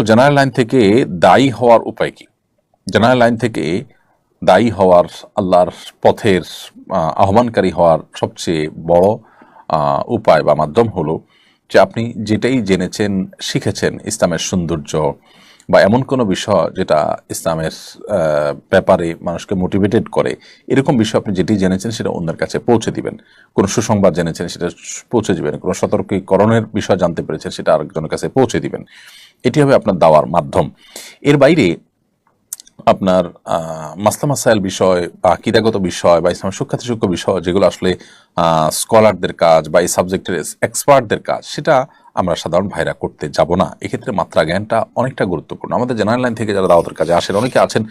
General line থেকে দায়ী হওয়ার উপায় কি? জেনারেল লাইন থেকে দায়ী হওয়ার, আল্লাহর পথের আহ্বানকারী হওয়ার সবচেয়ে বড় উপায় বা মাধ্যম হলো যে আপনি যেটাই জেনেছেন, শিখেছেন ইসলামের সৌন্দর্য বা এমন কোনো বিষয় যেটা ইসলামের ব্যাপারে মানুষকে মোটিভেটেড করে, এরকম বিষয় আপনি যেটি জেনেছেন সেটা অন্যের কাছে পৌঁছে দিবেন। কোনো সুসংবাদ জেনেছেন সেটা পৌঁছে দিবেন, কোনো সতর্কীকরণের বিষয় জানতে পেরেছেন সেটা আরেকজনের কাছে পৌঁছে দিবেন। এটি হবে আপনার দাওয়ার মাধ্যম। এর বাইরে আপনার মাসলা মাসাইল বিষয় বা আকিদাগত বিষয় বা ইসলামের সূক্ষ্ম বিষয় যেগুলো আসলে স্কলারদের কাজ বা এই সাবজেক্টের এক্সপার্টদের কাজ, সেটা আমরা সাধারণ ভাইরা করতে যাব না। এক্ষেত্রে মাত্রা জ্ঞানটা অনেকটা গুরুত্বপূর্ণ। আমাদের জেনারেল লাইন থেকে যারা দাওয়াতের কাজে আসেন, অনেকে আছেন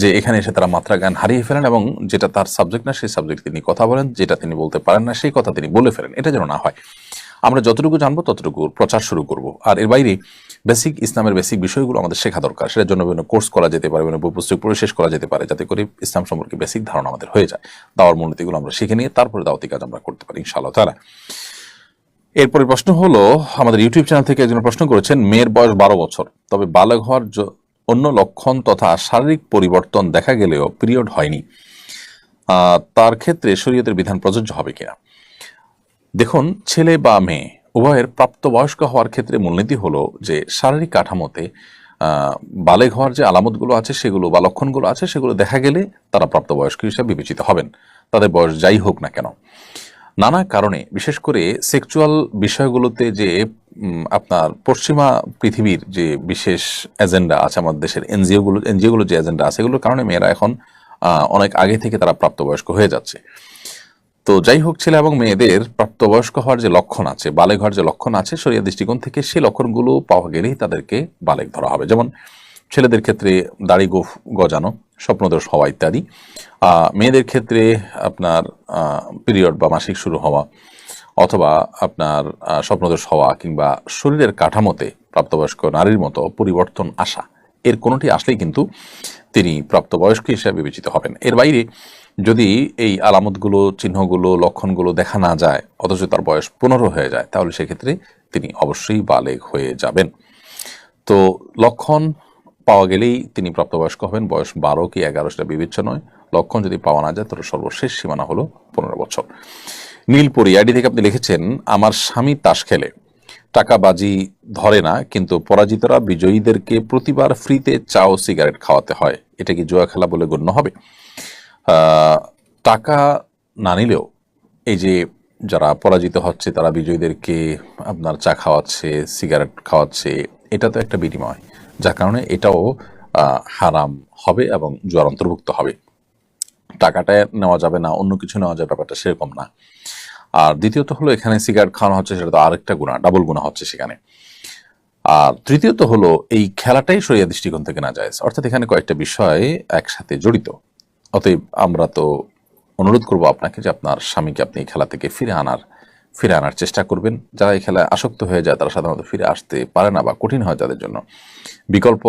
যে এখানে এসে তারা মাত্রা জ্ঞান হারিয়ে ফেলেন এবং যেটা তার সাবজেক্ট না সেই সাবজেক্ট তিনি কথা বলেন, যেটা তিনি বলতে পারেন না সেই কথা তিনি বলে ফেলেন। এটা যেন না হয়। আমরা যতটুকু জানবো ততটুকু প্রচার শুরু করব। আর এর বাইরে বেসিক ইসলামের বেসিক বিষয়গুলো আমাদের শেখা দরকার। সেটার জন্য বিভিন্ন কোর্স করা যেতে পারে, বিভিন্ন বই পুস্তক পড়ে শেষ করা যেতে পারে, যাতে করে ইসলাম সম্পর্কে বেসিক ধারণা আমাদের হয়ে যায়। দাওয়ার মূলনীতিগুলো আমরা শিখে নিয়ে তারপরে দাওয়াতি কাজ আমরা করতে পারি ইনশাআল্লাহ তাআলা। এরপরে প্রশ্ন হলো, আমাদের ইউটিউব চ্যানেল থেকে একজন প্রশ্ন করেছেন, মেয়ের বয়স 12 বছর, তবে বালেগ হওয়ার অন্য লক্ষণ তথা শারীরিক পরিবর্তন দেখা গেলেও পিরিয়ড হয়নি, তার ক্ষেত্রে শরীয়তের বিধান প্রযোজ্য হবে কিনা? দেখুন, ছেলে বা মেয়ে উভয়ের প্রাপ্তবয়স্ক হওয়ার ক্ষেত্রে মূলনীতি হলো যে শারীরিক কাঠামোতে বালেগ হওয়ার যে আলামতগুলো আছে সেগুলো বা লক্ষণগুলো আছে সেগুলো দেখা গেলে তারা প্রাপ্তবয়স্ক হিসেবে বিবেচিত হবেন, তাদের বয়স যাই হোক না কেন। নানা কারণে, বিশেষ করে সেক্সুয়াল বিষয়গুলোতে যে আপনার পশ্চিমা পৃথিবীর যে বিশেষ এজেন্ডা আছে, আমাদের দেশের এনজিওগুলো যে এজেন্ডা আছে, এগুলোর কারণে মেয়েরা এখন অনেক আগে থেকে তারা প্রাপ্তবয়স্ক হয়ে যাচ্ছে। তো যাই হোক, ছেলে এবং মেয়েদের প্রাপ্তবয়স্ক হওয়ার যে লক্ষণ আছে, বালেগ হওয়ার যে লক্ষণ আছে, শরিয়া দৃষ্টিকোণ থেকে সেই লক্ষণগুলো পাওয়া গেলেই তাদেরকে বালেগ ধরা হবে। যেমন ছেলেদের ক্ষেত্রে দাড়ি গজানো, স্বপ্নদোষ হওয়া ইত্যাদি। মেয়েদের ক্ষেত্রে আপনার পিরিয়ড বা মাসিক শুরু হওয়া, অথবা আপনার স্বপ্নদোষ হওয়া, কিংবা শরীরের কাঠামোতে প্রাপ্তবয়স্ক নারীর মতো পরিবর্তন আসা, এর কোনোটি আসলেই কিন্তু তিনি প্রাপ্তবয়স্ক হিসেবে বিবেচিত হবেন। এর বাইরে যদি এই আলামতগুলো, চিহ্নগুলো, লক্ষণগুলো দেখা না যায় অথচ তার বয়স 15 হয়ে যায়, তাহলে সেক্ষেত্রে তিনি অবশ্যই বালেগ হয়ে যাবেন। তো লক্ষণ পাওয়া গেলেই তিনি প্রাপ্তবয়স্ক হবেন। বয়স 12 কি 11 সেটা বিবেচ্য নয়। লক্ষণ যদি পাওয়া না যায় তাহলে সর্বশেষ সীমানা হলো 15 বছর। নীলপরি আইডি থেকে আপনি লিখেছেন, আমার স্বামী তাস খেলে, টাকা বাজি ধরে না, কিন্তু পরাজিতরা বিজয়ীদেরকে প্রতিবার ফ্রিতে চা ও সিগারেট খাওয়াতে হয়, এটা কি জুয়া খেলা বলে গণ্য হবে? টাকা না নিলেও এই যে যারা পরাজিত হচ্ছে তারা বিজয়ীদেরকে আপনার চা খাওয়াচ্ছে, সিগারেট খাওয়াচ্ছে, এটা তো একটা বিনিময়, যার কারণে এটাও হারাম হবে এবং জুয়ার অন্তর্ভুক্ত হবে। টাকাটা নেওয়া যাবে না, অন্য কিছু নেওয়া যাবে, ব্যাপারটা সেরকম না। আর দ্বিতীয়ত হলো, এখানে সিগারেট খাওয়ানো হচ্ছে, সেটা তো আরেকটা গুণা, ডাবল গুণা হচ্ছে সেখানে। আর তৃতীয়ত হলো, এই খেলাটাই শরিয়া দৃষ্টিকোণ থেকে না জায়েজ, অর্থাৎ এখানে কয়েকটা বিষয় একসাথে জড়িত। অতএব আমরা তো অনুরোধ করব আপনাকে যে আপনার স্বামীকে আপনি এই খেলা থেকে ফিরে আনার চেষ্টা করবেন। যারা এই খেলায় আসক্ত হয়ে যায় তারা সাধারণত ফিরে আসতে পারে না বা কঠিন হয় তাদের জন্য। বিকল্প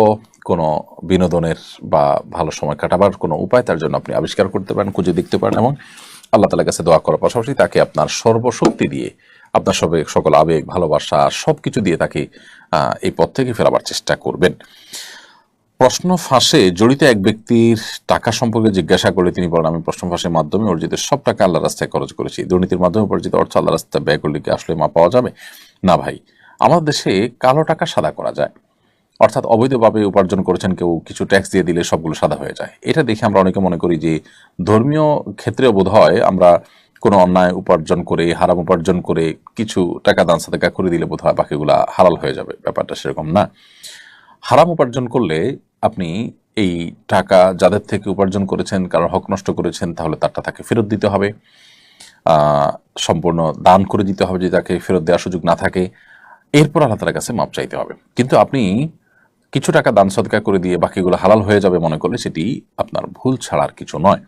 কোনো বিনোদনের বা ভালো সময় কাটাবার কোনো উপায় তার জন্য আপনি আবিষ্কার করতে পারেন, খুঁজে দেখতে পারেন, এবং আল্লাহ তাআলার কাছে দোয়া করার পাশাপাশি তাকে আপনার সর্বশক্তি দিয়ে, আপনার সকল আবেগ, ভালোবাসা সবকিছু দিয়ে তাকে এই পথ থেকে ফেরাবার চেষ্টা করবেন। প্রশ্ন ফাঁসে জড়িত এক ব্যক্তির টাকা সম্পর্কে জিজ্ঞাসা করে তিনি বলেন, আমি প্রশ্ন ফাঁসের মাধ্যমে অর্জিত সব টাকা আল্লাহ রাস্তায় খরচ করেছি, দুর্নীতির মাধ্যমে উপার্জিত অর্থ আল্লাহ রাস্তায় ব্যয় করলে কি আসলে মা পাওয়া যাবে? না ভাই, আমাদের দেশে কালো টাকা সাদা করা যায়, অর্থাৎ অবৈধভাবে উপার্জন করেছেন কেউ, কিছু ট্যাক্স দিয়ে দিলে সবগুলো সাদা হয়ে যায়। এটা দেখে আমরা অনেকে মনে করি যে ধর্মীয় ক্ষেত্রেও বোধ হয় আমরা কোনো অন্যায় উপার্জন করে, হারাম উপার্জন করে কিছু টাকা দান সাদাকা করে দিলে বোধ হয় বাকিগুলা হালাল হয়ে যাবে। ব্যাপারটা সেরকম না। হারাম উপার্জন করলে আপনি এই টাকা যাদের থেকে উপার্জন করেছেন, কারোর হক নষ্ট করেছেন, তাহলে তারটা তাকে ফেরত দিতে হবে, সম্পূর্ণ দান করে দিতে হবে যদি তাকে ফেরত দেওয়ার সুযোগ না থাকে। এরপর আল্লাহ তাআলার কাছে মাপ চাইতে হবে। কিন্তু আপনি কিছু টাকা দান সদকা করে দিয়ে বাকিগুলো হালাল হয়ে যাবে মনে করলে সেটি আপনার ভুল ছাড়া আর কিছু নয়।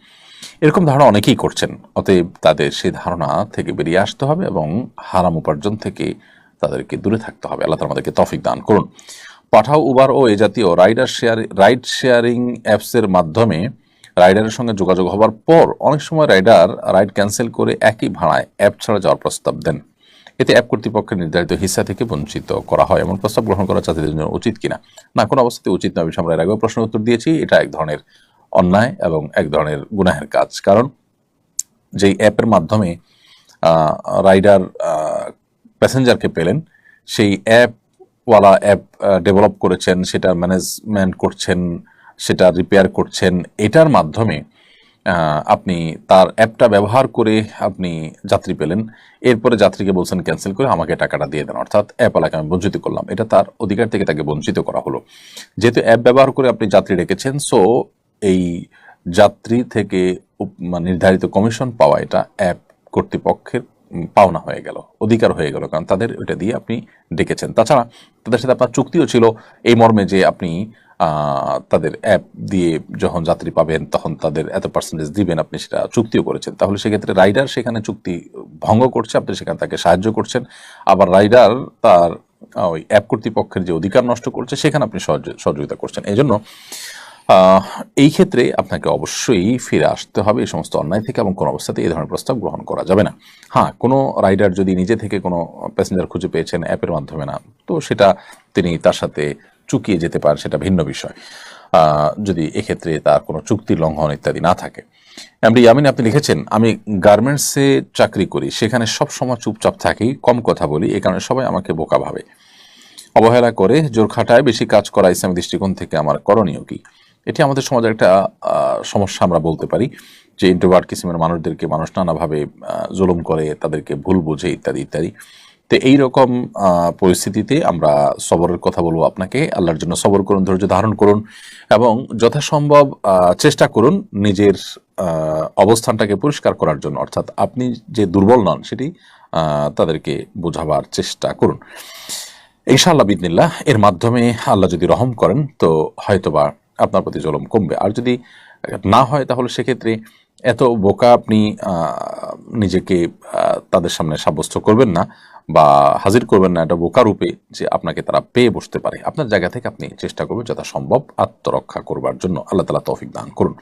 এরকম ধারণা অনেকেই করছেন। অতএব তাদের সেই ধারণা থেকে বেরিয়ে আসতে হবে এবং হারাম উপার্জন থেকে তাদেরকে দূরে থাকতে হবে। আল্লাহ তাআলা আমাদেরকে তৌফিক দান করুন। পাঠাও, উবার ও এ জাতীয় রাইড শেয়ারিং অ্যাপসের মাধ্যমে রাইডারের সঙ্গে যোগাযোগ হবার পর অনেক সময় রাইডার রাইড ক্যান্সেল করে একই ভাড়ায় অ্যাপ ছাড়া যাওয়ার প্রস্তাব দেন। এতে অ্যাপ কর্তৃপক্ষের নির্ধারিত হিস্সা থেকে বঞ্চিত করা হয় এমন প্রস্তাব গ্রহণ করা যাত্রীদের জন্য উচিত কিনা? না, কোনো অবস্থাতে উচিত নয়। বিষয়ে আমরা এর আগেও প্রশ্ন উত্তর দিয়েছি। এটা এক ধরনের অন্যায় এবং এক ধরনের গুনাহের কাজ। কারণ যেই অ্যাপের মাধ্যমে রাইডার প্যাসেঞ্জারকে পেলেন, সেই অ্যাপওয়ালা অ্যাপ ডেভেলপ করেছেন, সেটা ম্যানেজমেন্ট করছেন, সেটা রিপেয়ার করছেন, এটার মাধ্যমে আপনি তার অ্যাপটা ব্যবহার করে আপনি যাত্রী পেলেন, এরপরে যাত্রীকে বলছেন ক্যান্সেল করে আমাকে টাকাটা দিয়ে দেন, অর্থাৎ অ্যাপওয়ালাকে আমি বঞ্চিত করলাম। এটা তার অধিকার থেকে তাকে বঞ্চিত করা হলো। যেহেতু অ্যাপ ব্যবহার করে আপনি যাত্রী রেখেছেন, সো এই যাত্রী থেকে নির্ধারিত কমিশন পাওয়া এটা অ্যাপ কর্তৃপক্ষের পাওনা হয়ে গেল, অধিকার হয়ে গেল, কারণ তাদের ওইটা দিয়ে আপনি ডেকেছেন। তাছাড়া তাদের সাথে আপনার চুক্তিও ছিল এই মর্মে যে আপনি তাদের অ্যাপ দিয়ে যখন যাত্রী পাবেন তখন তাদের এত পার্সেন্টেজ দিবেন, আপনি সেটা চুক্তিও করেছেন। তাহলে সেক্ষেত্রে রাইডার সেখানে চুক্তি ভঙ্গ করছে, আপনি সেখানে তাকে সাহায্য করছেন, আবার রাইডার তার ওই অ্যাপ কর্তৃপক্ষের যে অধিকার নষ্ট করছে সেখানে আপনি সহযোগিতা করছেন। এই জন্য এই ক্ষেত্রে আপনাকে অবশ্যই ফিরে আসতে হবে এই সমস্ত অন্যায় থেকে, এবং কোনো অবস্থাতে এই ধরনের প্রস্তাব গ্রহণ করা যাবে না। হ্যাঁ, কোনো রাইডার যদি নিজে থেকে কোনো প্যাসেঞ্জার খুঁজে পেয়েছেন অ্যাপের মাধ্যমে না, তো সেটা তিনি তার সাথে চুকিয়ে যেতে পারেন, সেটা ভিন্ন বিষয়, যদি এক্ষেত্রে তার কোনো চুক্তি লঙ্ঘন ইত্যাদি না থাকে। এমডি ইয়ামিন আপনি লিখেছেন, আমি গার্মেন্টসে চাকরি করি, সেখানে সব সময় চুপচাপ থাকি, কম কথা বলি, এই কারণে সবাই আমাকে বোকা ভাবে, অবহেলা করে, জোর খাটায় বেশি কাজ করা ইসলামী দৃষ্টিকোণ থেকে আমার করণীয় কি? এটি আমাদের সমাজের একটা সমস্যা আমরা বলতে পারি, যে ইন্ট্রোভার্ট কিসিমের মানুষদেরকে মানুষ নানাভাবে জুলুম করে, তাদেরকে ভুল বোঝে ইত্যাদি ইত্যাদি। তো এইরকম পরিস্থিতিতে আমরা সবরের কথা বলবো আপনাকে। আল্লাহর জন্য সবর করুন, ধৈর্য ধারণ করুন, এবং যথাসম্ভব চেষ্টা করুন নিজের অবস্থানটাকে পরিষ্কার করার জন্য, অর্থাৎ আপনি যে দুর্বল নন সেটি তাদেরকে বোঝাবার চেষ্টা করুন। ইনশাআল্লাহ বিদিনিল্লাহ এর মাধ্যমে আল্লাহ যদি রহম করেন তো হয়তোবা আপনার প্রতি জুলুম কমবে। আর যদি না হয় তাহলে সেক্ষেত্রে এত বোকা আপনি নিজেকে তাদের সামনে সাব্যস্ত করবেন না বা হাজির করবেন না এটা বোকা রূপে, যে আপনাকে তারা পেয়ে বসতে পারে। আপনার জায়গা থেকে আপনি চেষ্টা করবেন যথাসম্ভব আত্মরক্ষা করবার জন্য। আল্লাহ তাআলা তৌফিক দান করুন।